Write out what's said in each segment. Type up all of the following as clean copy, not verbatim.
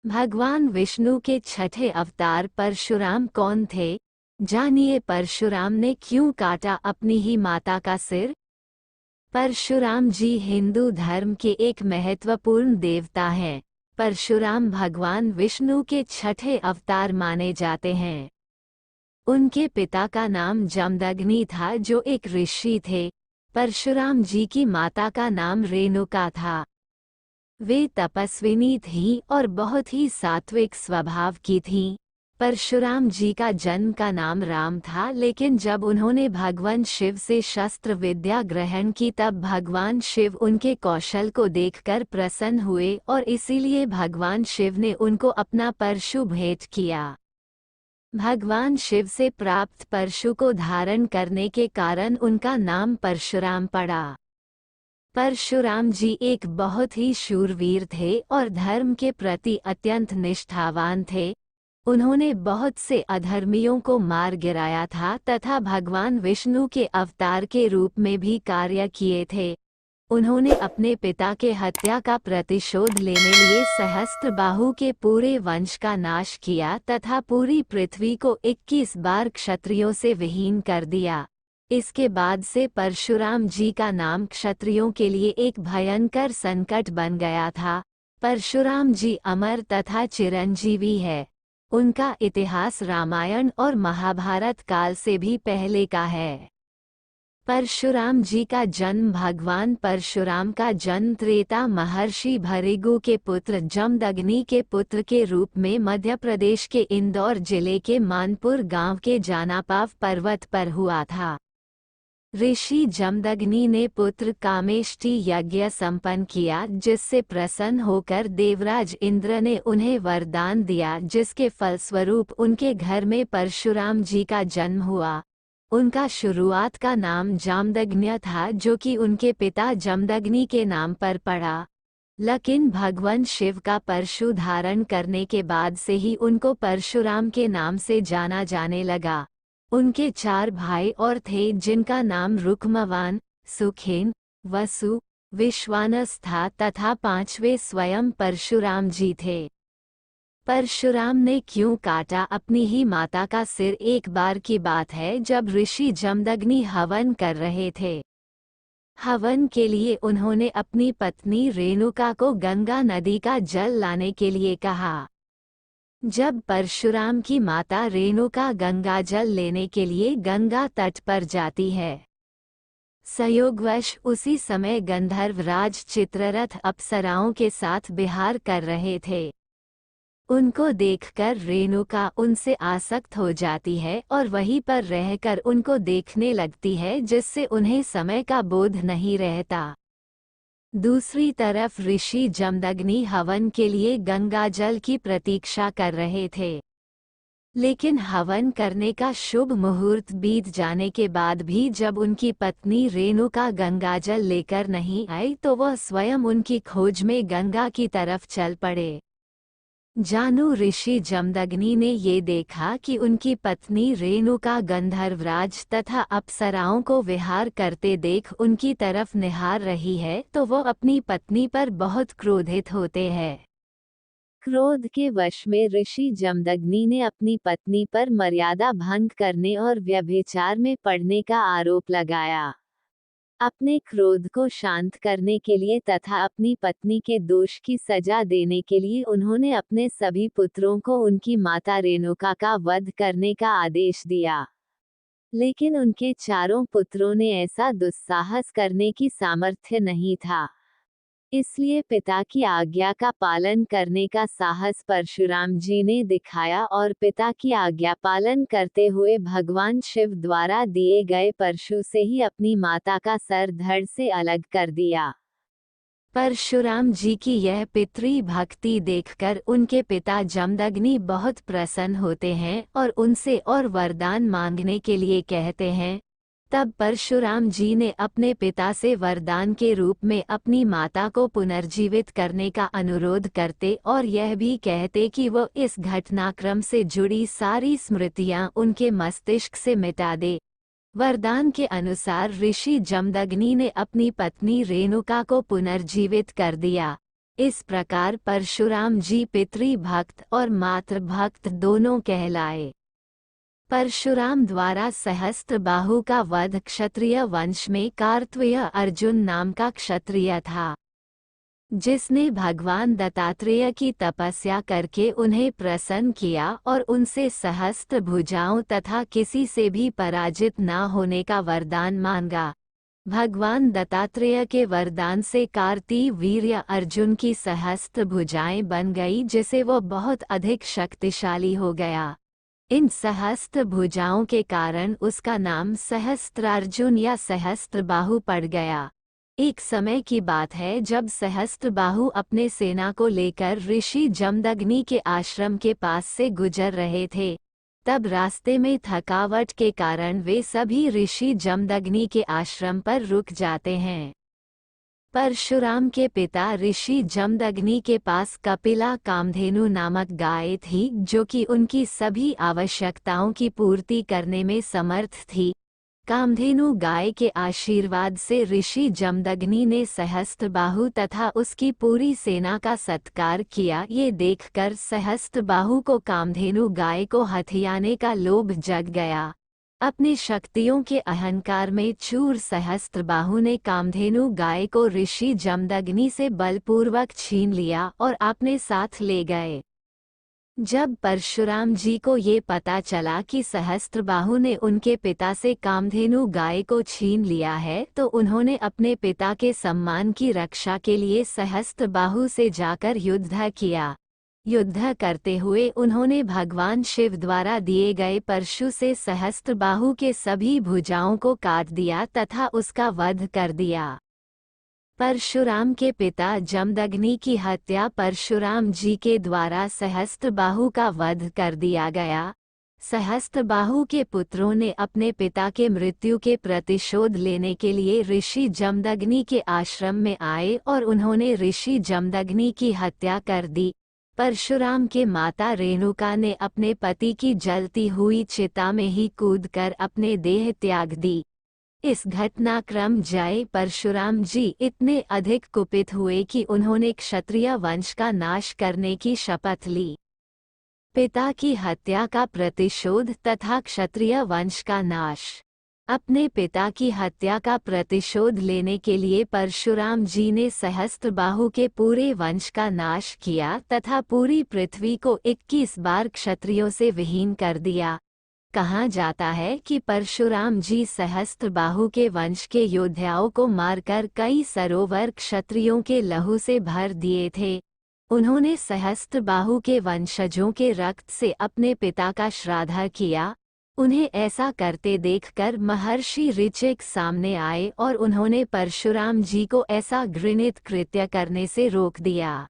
भगवान विष्णु के छठे अवतार परशुराम कौन थे? जानिए परशुराम ने क्यों काटा अपनी ही माता का सिर। परशुराम जी हिंदू धर्म के एक महत्वपूर्ण देवता हैं। परशुराम भगवान विष्णु के छठे अवतार माने जाते हैं। उनके पिता का नाम जमदग्नि था जो एक ऋषि थे। परशुराम जी की माता का नाम रेणुका था। वे तपस्विनी थीं और बहुत ही सात्विक स्वभाव की थीं। परशुराम जी का जन्म का नाम राम था, लेकिन जब उन्होंने भगवान शिव से शस्त्र विद्या ग्रहण की तब भगवान शिव उनके कौशल को देखकर प्रसन्न हुए और इसीलिए भगवान शिव ने उनको अपना परशु भेंट किया। भगवान शिव से प्राप्त परशु को धारण करने के कारण उनका नाम परशुराम पड़ा। परशुराम जी एक बहुत ही शूरवीर थे और धर्म के प्रति अत्यंत निष्ठावान थे। उन्होंने बहुत से अधर्मियों को मार गिराया था तथा भगवान विष्णु के अवतार के रूप में भी कार्य किए थे। उन्होंने अपने पिता के हत्या का प्रतिशोध लेने लिए सहस्त्रबाहु के पूरे वंश का नाश किया तथा पूरी पृथ्वी को 21 बार क्षत्रियों से विहीन कर दिया। इसके बाद से परशुराम जी का नाम क्षत्रियों के लिए एक भयंकर संकट बन गया था। परशुराम जी अमर तथा चिरंजीवी है। उनका इतिहास रामायण और महाभारत काल से भी पहले का है। परशुराम जी का जन्म भगवान परशुराम का जन्म त्रेता महर्षि भृगु के पुत्र जमदग्नि के पुत्र के रूप में मध्य प्रदेश के इंदौर जिले के मानपुर गांव के जानापाव पर्वत पर हुआ था। ऋषि जमदग्नि ने पुत्र कामेष्टि यज्ञ संपन्न किया, जिससे प्रसन्न होकर देवराज इंद्र ने उन्हें वरदान दिया, जिसके फलस्वरूप उनके घर में परशुराम जी का जन्म हुआ। उनका शुरुआत का नाम जामदग्न्य था, जो कि उनके पिता जमदग्नि के नाम पर पड़ा। लेकिन भगवान शिव का परशु धारण करने के बाद से ही उनको परशुराम के नाम से जाना जाने लगा। उनके 4 भाई और थे, जिनका नाम रुक्मवान, सुखेन, वसु, विश्वानस था तथा 5वें स्वयं परशुराम जी थे। परशुराम ने क्यों काटा अपनी ही माता का सिर? एक बार की बात है जब ऋषि जमदग्नि हवन कर रहे थे। हवन के लिए उन्होंने अपनी पत्नी रेणुका को गंगा नदी का जल लाने के लिए कहा। जब परशुराम की माता रेणुका गंगा जल लेने के लिए गंगा तट पर जाती है, संयोगवश उसी समय गंधर्व राज चित्ररथ अप्सराओं के साथ विहार कर रहे थे। उनको देखकर रेणुका उनसे आसक्त हो जाती है और वहीं पर रहकर उनको देखने लगती है, जिससे उन्हें समय का बोध नहीं रहता। दूसरी तरफ ऋषि जमदग्नि हवन के लिए गंगा जल की प्रतीक्षा कर रहे थे। लेकिन हवन करने का शुभ मुहूर्त बीत जाने के बाद भी जब उनकी पत्नी रेणुका गंगा जल लेकर नहीं आई तो वह स्वयं उनकी खोज में गंगा की तरफ चल पड़े। जानू ऋषि जमदग्नि ने ये देखा कि उनकी पत्नी रेणुका गंधर्वराज तथा अप्सराओं को विहार करते देख उनकी तरफ निहार रही है, तो वो अपनी पत्नी पर बहुत क्रोधित होते हैं। क्रोध के वश में ऋषि जमदग्नि ने अपनी पत्नी पर मर्यादा भंग करने और व्यभिचार में पड़ने का आरोप लगाया। अपने क्रोध को शांत करने के लिए तथा अपनी पत्नी के दोष की सजा देने के लिए उन्होंने अपने सभी पुत्रों को उनकी माता रेणुका का वध करने का आदेश दिया। लेकिन उनके चारों पुत्रों ने ऐसा दुस्साहस करने की सामर्थ्य नहीं था। इसलिए पिता की आज्ञा का पालन करने का साहस परशुराम जी ने दिखाया और पिता की आज्ञा पालन करते हुए भगवान शिव द्वारा दिए गए परशु से ही अपनी माता का सर धड़ से अलग कर दिया। परशुराम जी की यह पितृ भक्ति देखकर उनके पिता जमदग्नि बहुत प्रसन्न होते हैं और उनसे और वरदान मांगने के लिए कहते हैं। तब परशुराम जी ने अपने पिता से वरदान के रूप में अपनी माता को पुनर्जीवित करने का अनुरोध करते और यह भी कहते कि वो इस घटनाक्रम से जुड़ी सारी स्मृतियां उनके मस्तिष्क से मिटा दे। वरदान के अनुसार ऋषि जमदग्नि ने अपनी पत्नी रेणुका को पुनर्जीवित कर दिया। इस प्रकार परशुराम जी पितृभक्त और मातृभक्त दोनों कहलाए। परशुराम द्वारा सहस्त्रबाहु का वध क्षत्रिय वंश में कार्तवीय अर्जुन नाम का क्षत्रिय था, जिसने भगवान दत्तात्रेय की तपस्या करके उन्हें प्रसन्न किया और उनसे सहस्त्र भुजाओं तथा किसी से भी पराजित न होने का वरदान मांगा। भगवान दत्तात्रेय के वरदान से कार्तिक वीर्य अर्जुन की सहस्त्र भुजाएं बन गई, जिसे वो बहुत अधिक शक्तिशाली हो गया। इन सहस्त्र भुजाओं के कारण उसका नाम सहस्त्रार्जुन या सहस्त्रबाहु पड़ गया। एक समय की बात है जब सहस्त्रबाहु अपने सेना को लेकर ऋषि जमदग्नि के आश्रम के पास से गुजर रहे थे। तब रास्ते में थकावट के कारण वे सभी ऋषि जमदग्नि के आश्रम पर रुक जाते हैं। परशुराम के पिता ऋषि जमदग्नि के पास कपिला कामधेनु नामक गाय थी, जो कि उनकी सभी आवश्यकताओं की पूर्ति करने में समर्थ थी। कामधेनु गाय के आशीर्वाद से ऋषि जमदग्नि ने सहस्त्रबाहु तथा उसकी पूरी सेना का सत्कार किया। ये देखकर सहस्त्रबाहु को कामधेनु गाय को हथियाने का लोभ जग गया। अपनी शक्तियों के अहंकार में चूर सहस्त्रबाहु ने कामधेनु गाय को ऋषि जमदग्नि से बलपूर्वक छीन लिया और अपने साथ ले गए। जब परशुराम जी को ये पता चला कि सहस्त्रबाहु ने उनके पिता से कामधेनु गाय को छीन लिया है, तो उन्होंने अपने पिता के सम्मान की रक्षा के लिए सहस्त्रबाहु से जाकर युद्ध किया। युद्ध करते हुए उन्होंने भगवान शिव द्वारा दिए गए परशु से सहस्त्रबाहु के सभी भुजाओं को काट दिया तथा उसका वध कर दिया। परशुराम के पिता जमदग्नि की हत्या परशुराम जी के द्वारा सहस्त्रबाहु का वध कर दिया गया। सहस्त्रबाहु के पुत्रों ने अपने पिता के मृत्यु के प्रतिशोध लेने के लिए ऋषि जमदग्नि के आश्रम में आए और उन्होंने ऋषि जमदग्नि की हत्या कर दी। परशुराम के माता रेणुका ने अपने पति की जलती हुई चिता में ही कूदकर अपने देह त्याग दी। इस घटनाक्रम जय परशुराम जी इतने अधिक कुपित हुए कि उन्होंने क्षत्रिय वंश का नाश करने की शपथ ली। पिता की हत्या का प्रतिशोध तथा क्षत्रिय वंश का नाश। अपने पिता की हत्या का प्रतिशोध लेने के लिए परशुराम जी ने सहस्त्रबाहु के पूरे वंश का नाश किया तथा पूरी पृथ्वी को 21 बार क्षत्रियों से विहीन कर दिया। कहा जाता है कि परशुराम जी सहस्त्रबाहु के वंश के योद्धाओं को मारकर कई सरोवर क्षत्रियों के लहू से भर दिए थे। उन्होंने सहस्त्रबाहु के वंशजों के रक्त से अपने पिता का श्राद्ध किया। उन्हें ऐसा करते देखकर महर्षि ऋचिक सामने आए और उन्होंने परशुराम जी को ऐसा घृणित कृत्य करने से रोक दिया।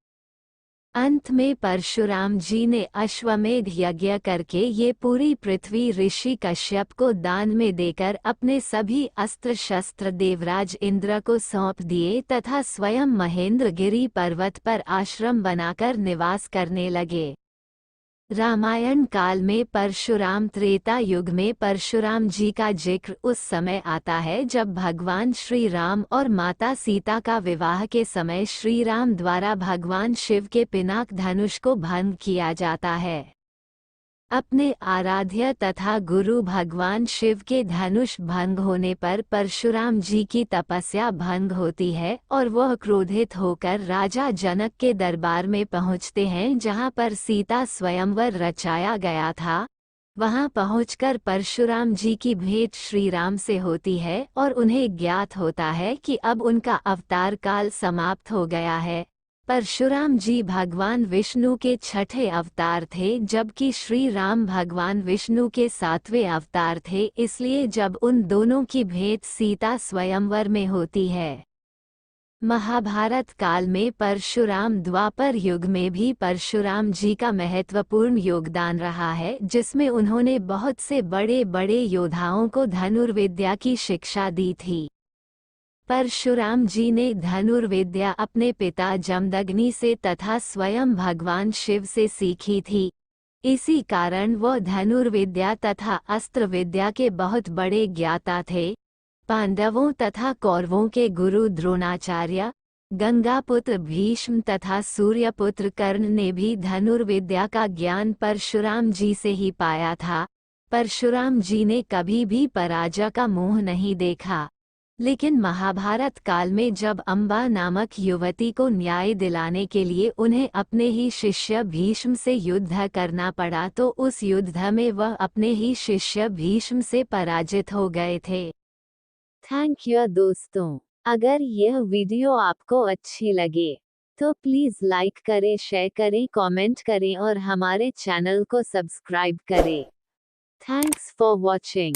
अंत में परशुराम जी ने अश्वमेध यज्ञ करके ये पूरी पृथ्वी ऋषि कश्यप को दान में देकर अपने सभी अस्त्र शस्त्र देवराज इंद्र को सौंप दिए तथा स्वयं महेंद्रगिरी पर्वत पर आश्रम बनाकर निवास करने लगे। रामायण काल में परशुराम त्रेता युग में परशुराम जी का जिक्र उस समय आता है जब भगवान श्री राम और माता सीता का विवाह के समय श्री राम द्वारा भगवान शिव के पिनाक धनुष को भंग किया जाता है। अपने आराध्य तथा गुरु भगवान शिव के धनुष भंग होने पर परशुराम जी की तपस्या भंग होती है और वह क्रोधित होकर राजा जनक के दरबार में पहुंचते हैं, जहां पर सीता स्वयंवर रचाया गया था। वहां पहुंचकर परशुराम जी की भेंट श्री राम से होती है और उन्हें ज्ञात होता है कि अब उनका अवतार काल समाप्त हो गया है। परशुराम जी भगवान विष्णु के छठे अवतार थे, जबकि श्री राम भगवान विष्णु के 7वें अवतार थे। इसलिए जब उन दोनों की भेंट सीता स्वयंवर में होती है। महाभारत काल में परशुराम द्वापर युग में भी परशुराम जी का महत्वपूर्ण योगदान रहा है, जिसमें उन्होंने बहुत से बड़े बड़े योद्धाओं को धनुर्विद्या की शिक्षा दी थी। परशुराम जी ने धनुर्विद्या अपने पिता जमदग्नि से तथा स्वयं भगवान शिव से सीखी थी। इसी कारण वह धनुर्विद्या तथा अस्त्र विद्या के बहुत बड़े ज्ञाता थे। पांडवों तथा कौरवों के गुरु द्रोणाचार्य, गंगापुत्र भीष्म तथा सूर्यपुत्र कर्ण ने भी धनुर्विद्या का ज्ञान परशुराम जी से ही पाया था। परशुराम जी ने कभी भी पराजय का मुंह नहीं देखा। लेकिन महाभारत काल में जब अम्बा नामक युवती को न्याय दिलाने के लिए उन्हें अपने ही शिष्य भीष्म से युद्ध करना पड़ा तो उस युद्ध में वह अपने ही शिष्य भीष्म से पराजित हो गए थे। थैंक यू दोस्तों। अगर यह वीडियो आपको अच्छी लगे तो प्लीज़ लाइक करें, शेयर करें, कमेंट करें और हमारे चैनल को सब्सक्राइब करें। Thanks for watching.